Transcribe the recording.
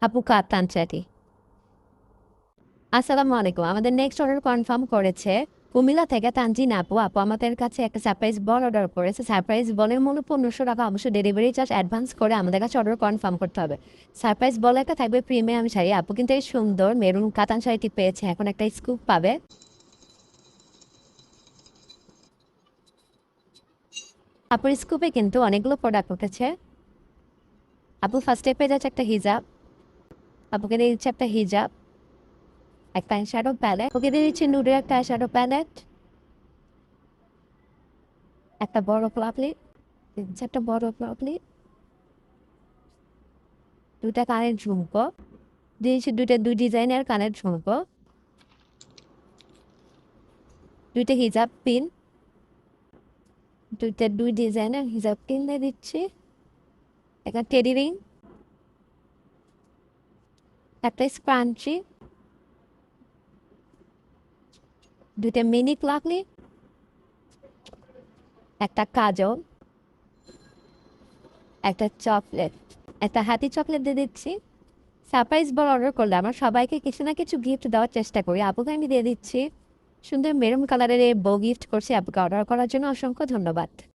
আপু কাতানচারি। আসসালামু আলাইকুম। আমাদের নেক্সট অর্ডার কনফার্ম করেছে কুমিল্লা থেকে তানজিন আপু। আপু আমাদের কাছে একটা সারপ্রাইজ বল অর্ডার করেছে। সারপ্রাইজ বলের মূল্য 1500 টাকা। অবশ্যই ডেলিভারি চার্জ অ্যাডভান্স করে আমাদের কাছে অর্ডার কনফার্ম করতে হবে। সারপ্রাইজ বলে একটা থাকবে প্রিমিয়াম শাড়ি। আপু কিন্তু এই সুন্দর মেরুন কাতান শাড়িটি পেয়েছে, এখন একটা স্কুপ পাবে। আপুর স্কুপে কিন্তু অনেকগুলো প্রোডাক্ট উঠেছে। আপু ফার্স্টে পেয়ে যাচ্ছে একটা হিজাব। আপুকে দিয়ে দিচ্ছে একটা হিজাব, একটা শ্যাডো প্যালেট। ওকে দিয়ে দিচ্ছে নুডের একটা শ্যাডো প্যালেট, একটা বড় প্লাপলি, একটা বড় প্লাপলি, দুইটা কানের ঝুমকো দিয়েছি, দুই ডিজাইনের কানের ঝুমকো, দুইটা হিজাব পিন, দুই ডিজাইনের হিজাব পিন দিয়ে দিচ্ছি, একটা টেডি রিং, একটা স্ক্রাঞ্চি, দুইটা মিনি ক্লাকলি, একটা কাজল, একটা চকলেট, একটা হাতি চকলেট দিয়ে দিচ্ছি। সারপ্রাইজ বল অর্ডার করলে আমরা সবাইকে কিছু না কিছু গিফট দেওয়ার চেষ্টা করি। আপুকে আমি দিয়ে দিচ্ছি সুন্দর মেরুন কালারের এই বউ গিফট করছি। আপুকে অর্ডার করার জন্য অসংখ্য ধন্যবাদ।